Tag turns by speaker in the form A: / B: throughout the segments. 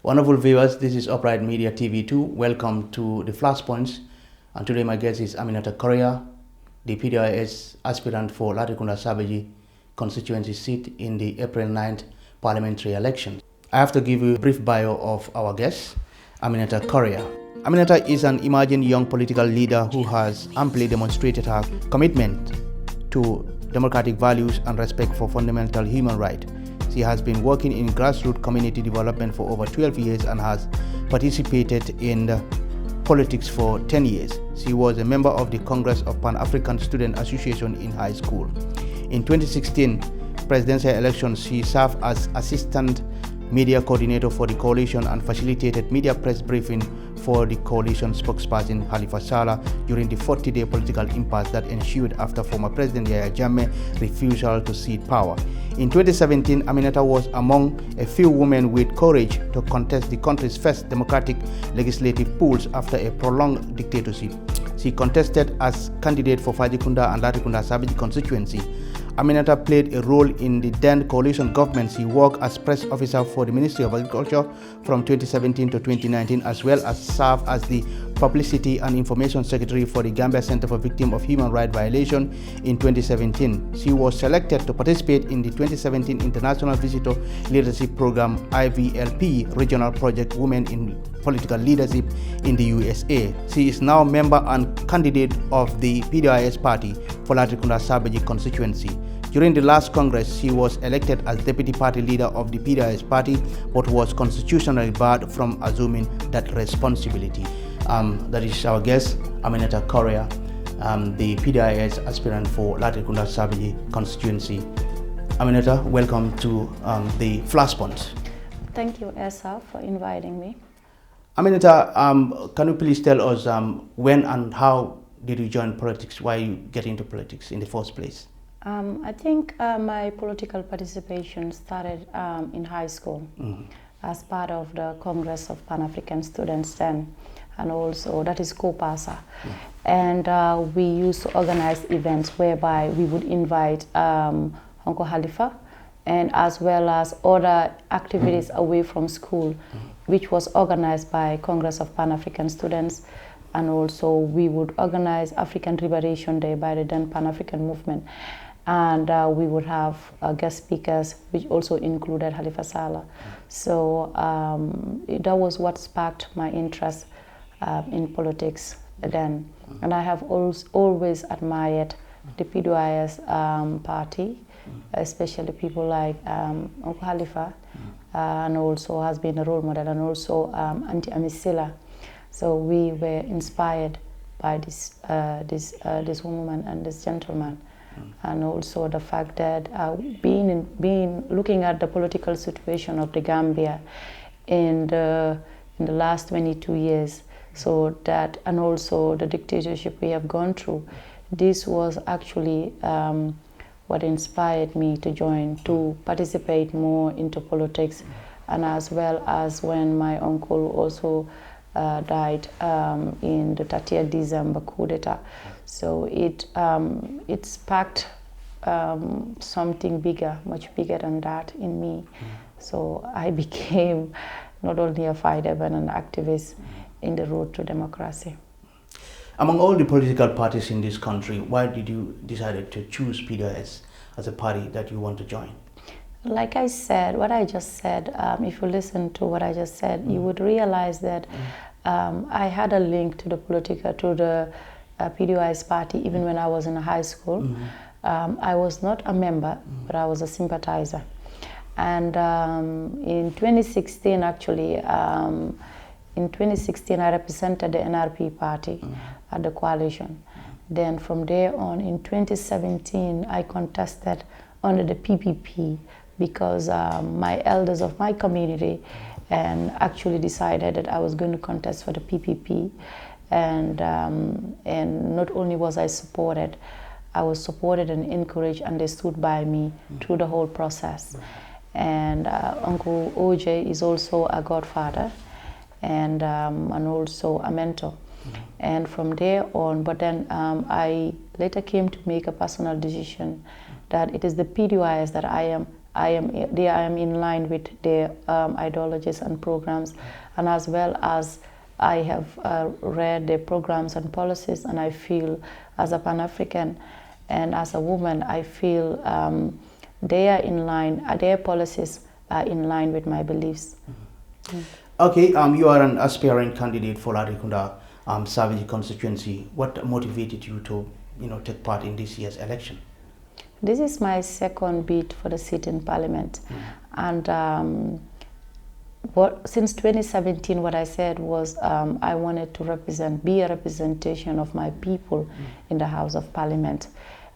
A: Wonderful viewers, this is Upright Media TV2. Welcome to the Flashpoints. And today my guest is Aminata Correa, the P.D.O.I.S aspirant for Latri-Kunda Sabiji constituency seat in the April 9th parliamentary election. I have to give you a brief bio of our guest, Aminata Correa. Aminata is an emerging young political leader who has amply demonstrated her commitment to democratic values and respect for fundamental human rights. She has been working in grassroots community development for over 12 years and has participated in politics for 10 years. She was a member of the Congress of Pan-African Student Association in high school. In 2016 presidential elections, she served as assistant media coordinator for the coalition and facilitated media press briefing for the coalition spokesperson Halifa Sallah during the 40-day political impasse that ensued after former President Yahya Jammeh's refusal to cede power. In 2017, Aminata was among a few women with courage to contest the country's first democratic legislative polls after a prolonged dictatorship. She contested as candidate for Fajikunda and Latri-Kunda Sabiji constituency. Aminata played a role in the then coalition government. She worked as press officer for the Ministry of Agriculture from 2017 to 2019, as well as served as the Publicity and Information Secretary for the Gambia Center for Victims of Human Rights Violation in 2017. She was selected to participate in the 2017 International Visitor Leadership Program IVLP Regional Project Women in Political Leadership in the USA. She is now a member and candidate of the P.D.O.I.S party for Latri-Kunda Sabiji constituency. During the last Congress, she was elected as deputy party leader of the P.D.O.I.S party, but was constitutionally barred from assuming that responsibility. That is our guest, Aminata Correa, the P.D.O.I.S aspirant for Latri-Kunda Sabiji constituency. Aminata, welcome to the Flashpoint.
B: Thank you, Esa, for inviting me.
A: Aminata, can you please tell us when and how did you join politics? Why you get into politics in the first place?
B: I think my political participation started in high school as part of the Congress of Pan-African Students then, and also that is COPASA. And we used to organize events whereby we would invite Uncle Halifa and as well as other activities away from school, which was organized by Congress of Pan-African Students. And also we would organize African Liberation Day by the then Pan-African movement. And we would have guest speakers, which also included Halifa Sallah. So that was what sparked my interest in politics then. And I have always admired the P.D.O.I.S party, especially people like Uncle Halifa, and also has been a role model, and also Auntie Amisila. So we were inspired by this woman and this gentleman. And also the fact that looking at the political situation of the Gambia in the last 22 years, so that, and also the dictatorship we have gone through, this was actually what inspired me to participate more into politics, and as well as when my uncle also died in the 30th December coup d'etat. So it sparked something bigger, much bigger than that in me. So I became not only a fighter but an activist in the road to democracy.
A: Among all the political parties in this country, why did you decide to choose P.D.O.I.S as a party that you want to join?
B: Like I said, what I just said, if you listen to what I just said, you would realize that I had a link to the P.D.O.I.S party even when I was in high school. I was not a member, but I was a sympathizer. And in 2016, actually, in 2016, I represented the NRP party at the coalition. Then from there on, in 2017, I contested under the PPP because my elders of my community and actually decided that I was going to contest for the PPP. And not only was I supported, I was supported and encouraged, and they stood by me through the whole process. And Uncle OJ is also a godfather and also a mentor. And from there on, but then I later came to make a personal decision that it is the P.D.O.I.S that I am I am in line with their ideologies and programs, and as well as I have read their programs and policies, and I feel as a Pan-African and as a woman, I feel they are in line, their policies are in line with my beliefs.
A: Okay, you are an aspiring candidate for Latri-Kunda Sabiji constituency. What motivated you to, take part in this year's election?
B: This is my second bid for the seat in Parliament, and since 2017, what I said was I wanted to be a representation of my people in the House of Parliament.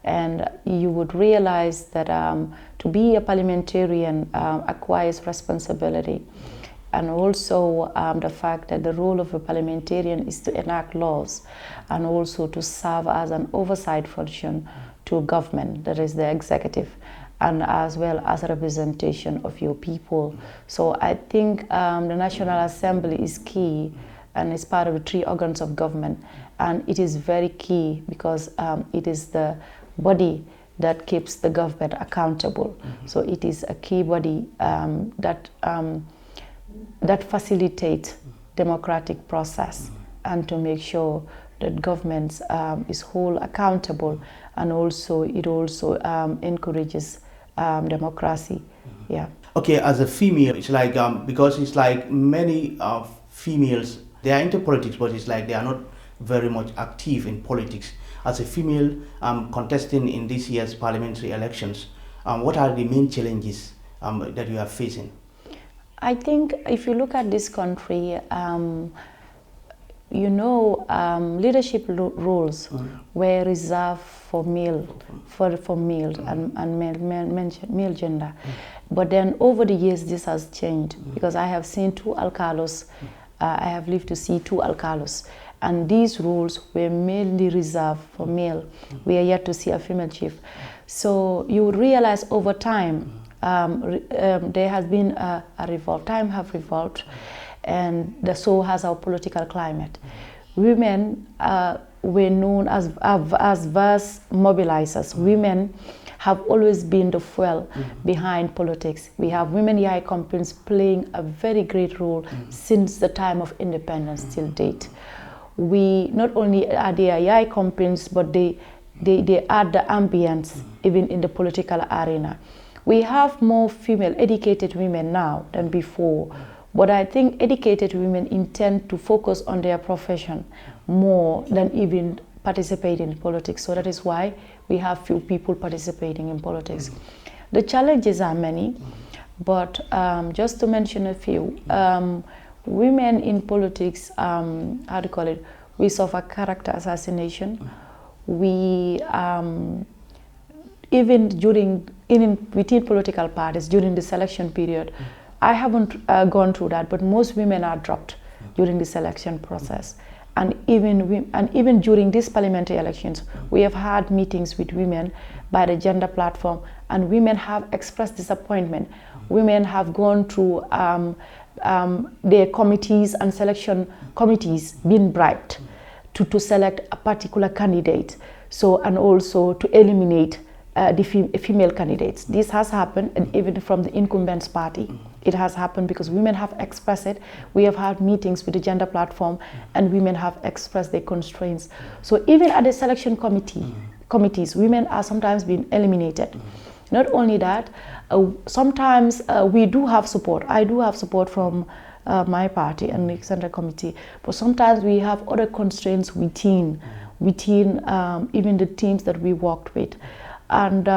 B: And you would realize that to be a parliamentarian acquires responsibility, and also the fact that the role of a parliamentarian is to enact laws and also to serve as an oversight function to government, that is the executive, and as well as a representation of your people. So I think the National Assembly is key and is part of the 3 organs of government, and it is very key because it is the body that keeps the government accountable. So it is a key body that facilitates democratic process and to make sure that government is whole accountable, and also it also encourages democracy. Yeah.
A: Okay, as a female, it's like because it's like many females, they are into politics, but it's like they are not very much active in politics. As a female contesting in this year's parliamentary elections, what are the main challenges that you are facing?
B: I think if you look at this country, leadership roles were reserved for male, for males and male gender. But then over the years, this has changed because I have seen 2 alcalos. I have lived to see 2 alcalos, and these roles were mainly reserved for male. We are yet to see a female chief. So you would realize over time there has been a revolt. Time have revolved, and so has our political climate. Women were known as vast mobilizers. Women have always been the fuel behind politics. We have women YI campaigns playing a very great role since the time of independence till date. We not only are there YI campaigns, but they add the ambience even in the political arena. We have more female educated women now than before, but I think educated women intend to focus on their profession more than even participate in politics. So that is why we have few people participating in politics. The challenges are many, but just to mention a few, women in politics, we suffer character assassination. We within political parties during the selection period, I haven't gone through that, but most women are dropped during the selection process. And even during these parliamentary elections, we have had meetings with women by the gender platform, and women have expressed disappointment. Women have gone through their committees and selection committees being bribed to select a particular candidate, and also to eliminate the female candidates. This has happened, and even from the incumbents party, it has happened because women have expressed it. We have had meetings with the gender platform, and women have expressed their constraints. So even at the selection committees, women are sometimes being eliminated. Not only that, sometimes we do have support. I do have support from my party and the Central Committee, but sometimes we have other constraints within even the teams that we worked with. And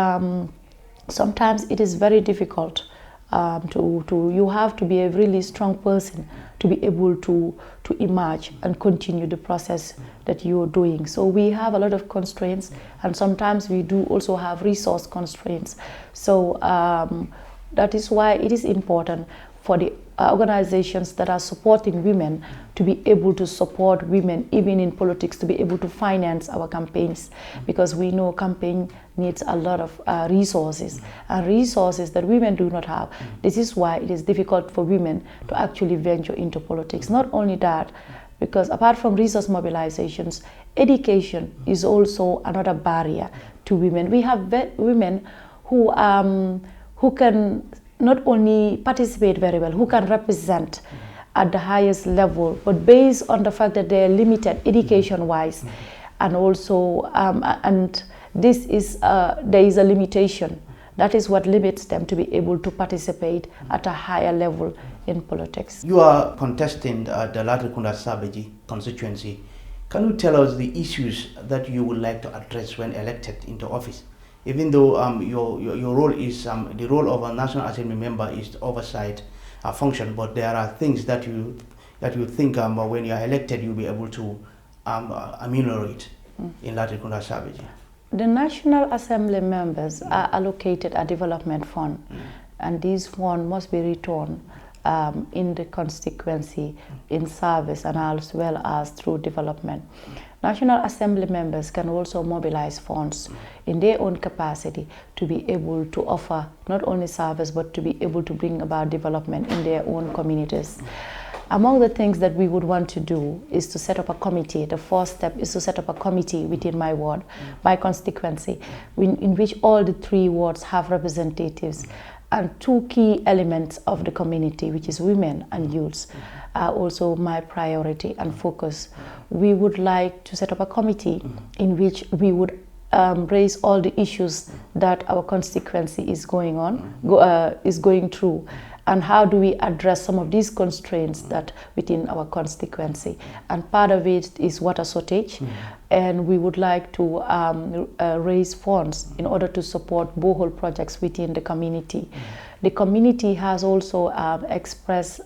B: sometimes it is very difficult you have to be a really strong person to be able to emerge and continue the process that you're doing. So we have a lot of constraints, and sometimes we do also have resource constraints. So that is why it is important for the organizations that are supporting women to be able to support women even in politics, to be able to finance our campaigns, because we know campaign needs a lot of resources, and resources that women do not have. This is why it is difficult for women to actually venture into politics. Not only that, because apart from resource mobilizations, education is also another barrier to women. We have women who who can not only participate very well, who can represent at the highest level, but based on the fact that they are limited education-wise, and also and this is there is a limitation. That is what limits them to be able to participate at a higher level in politics.
A: You are contesting the Latri-Kunda Sabiji constituency. Can you tell us the issues that you would like to address when elected into office? Even though your role is, the role of a National Assembly member is oversight function, but there are things that you think when you are elected you'll be able to ameliorate in Latri-Kunda Sabiji.
B: The National Assembly members are allocated a development fund, and this fund must be returned in the constituency in service and as well as through development. National Assembly members can also mobilize funds in their own capacity to be able to offer not only service but to be able to bring about development in their own communities. Among the things that we would want to do is to set up a committee. The first step is to set up a committee within my ward, my constituency, in which all the 3 wards have representatives, and 2 key elements of the community, which is women and youths, are also my priority and focus. We would like to set up a committee in which we would raise all the issues that our constituency is going through, and how do we address some of these constraints that within our constituency. And part of it is water shortage, and we would like to raise funds in order to support borehole projects within the community. The community has also expressed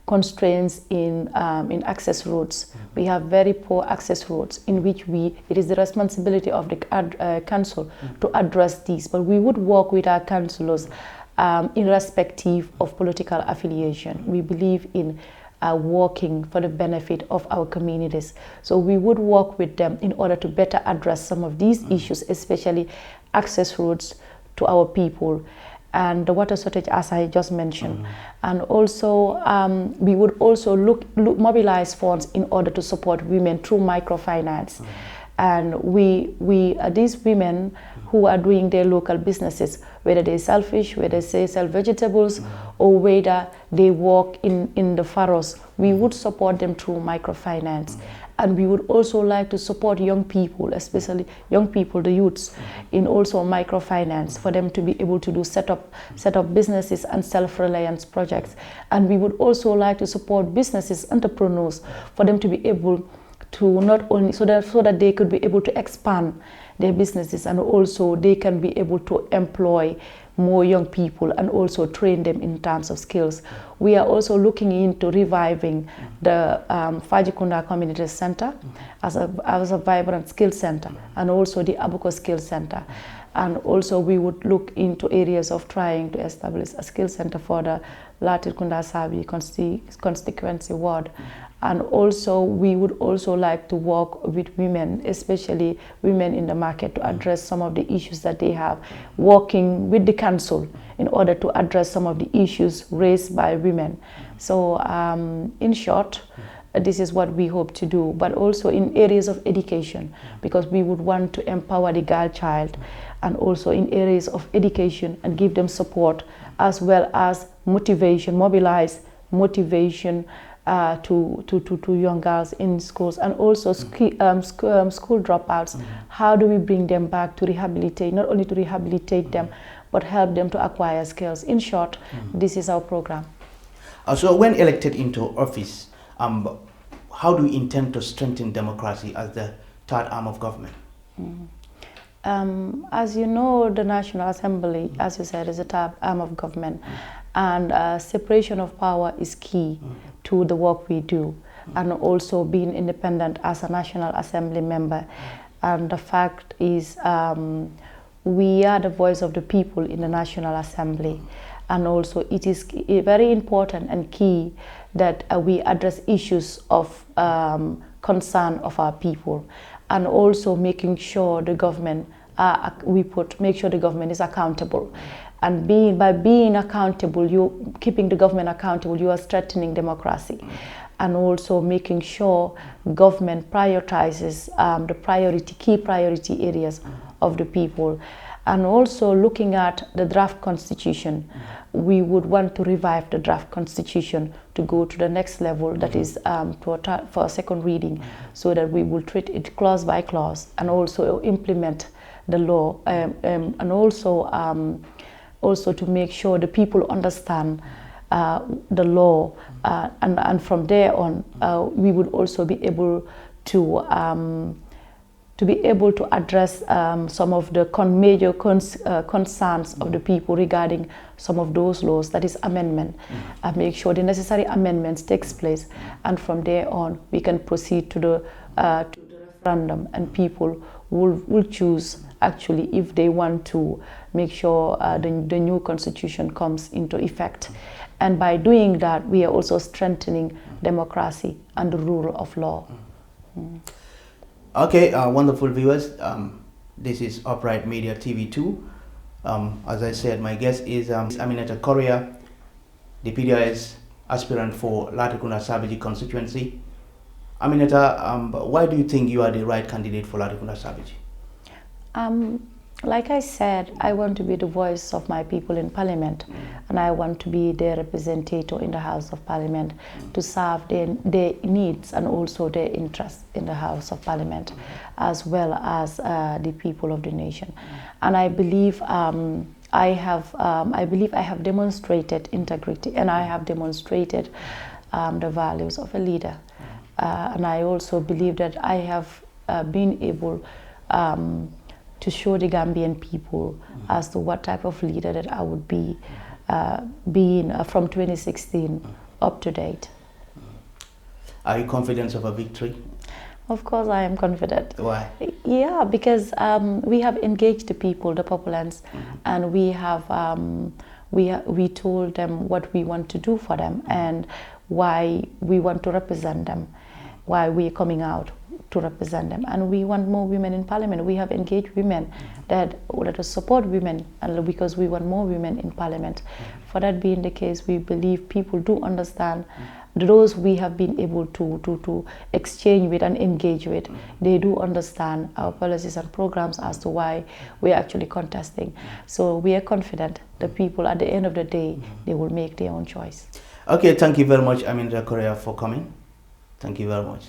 B: constraints in access roads. We have very poor access roads in which it is the responsibility of the council to address these, but we would work with our councillors irrespective of political affiliation. We believe in working for the benefit of our communities. So we would work with them in order to better address some of these issues, especially access roads to our people and the water shortage, as I just mentioned. And also we would also mobilize funds in order to support women through microfinance. And these women who are doing their local businesses, whether they sell fish, whether they sell vegetables, or whether they work in the furrows, we would support them through microfinance. And we would also like to support young people, especially young people, the youths, in also microfinance for them to be able to do set up businesses and self-reliance projects. And we would also like to support businesses, entrepreneurs, for them to be able to not only so that they could be able to expand their businesses, and also they can be able to employ more young people and also train them in terms of skills. We are also looking into reviving the Latri-Kunda Community Center as a vibrant skill center, and also the Abuko Skill Center. And also we would look into areas of trying to establish a skill center for the Latri-Kunda Sabiji constituency ward. And also we would also like to work with women, especially women in the market, to address some of the issues that they have, working with the council in order to address some of the issues raised by women. So in short, this is what we hope to do, but also in areas of education, because we would want to empower the girl child, and also in areas of education and give them support, as well as motivation, mobilize motivation to young girls in schools, and also school dropouts. How do we bring them back to rehabilitate, not only to rehabilitate them, but help them to acquire skills? In short, this is our program.
A: So when elected into office, how do you intend to strengthen democracy as the third arm of government?
B: As you know, the National Assembly, as you said, is a third arm of government, and separation of power is key to the work we do, and also being independent as a National Assembly member. And the fact is, we are the voice of the people in the National Assembly, and also it is very important and key that we address issues of concern of our people, and also making sure the government make sure the government is accountable. And by being accountable, keeping the government accountable, you are strengthening democracy. And also making sure government prioritizes the key priority areas of the people. And also looking at the draft constitution, we would want to revive the draft constitution to go to the next level, that is for a second reading, so that we will treat it clause by clause and also implement the law, and also to make sure the people understand the law, and from there on we would also be able to address some of the major concerns of the people regarding some of those laws, that is amendment, make sure the necessary amendments takes place, and from there on we can proceed to the referendum, and people will choose actually if they want to make sure the new constitution comes into effect. And by doing that, we are also strengthening democracy and the rule of law.
A: Okay, wonderful viewers. This is Upright Media TV2. As I said, my guest is Aminata Correa, the P.D.O.I.S aspirant for Latri-Kunda Sabiji constituency. Aminata, why do you think you are the right candidate for Latri-Kunda Sabiji?
B: Like I said, I want to be the voice of my people in Parliament, and I want to be their representative in the House of Parliament to serve their needs and also their interests in the House of Parliament, as well as the people of the nation. And I believe I have demonstrated integrity, and I have demonstrated the values of a leader. And I also believe that I have been able to show the Gambian people as to what type of leader that I would be, being from 2016 up to date.
A: Are you confident of a victory?
B: Of course I am confident.
A: Why?
B: Yeah, because we have engaged the people, the populace, and we have we told them what we want to do for them and why we want to represent them, why we are coming out to represent them, and we want more women in Parliament. We have engaged women that support women, and because we want more women in Parliament. For that being the case, we believe people do understand. Those we have been able to exchange with and engage with, they do understand our policies and programs as to why we are actually contesting. So we are confident the people at the end of the day, they will make their own choice.
A: Okay, thank you very much, Aminata Correa, for coming. Thank you very much.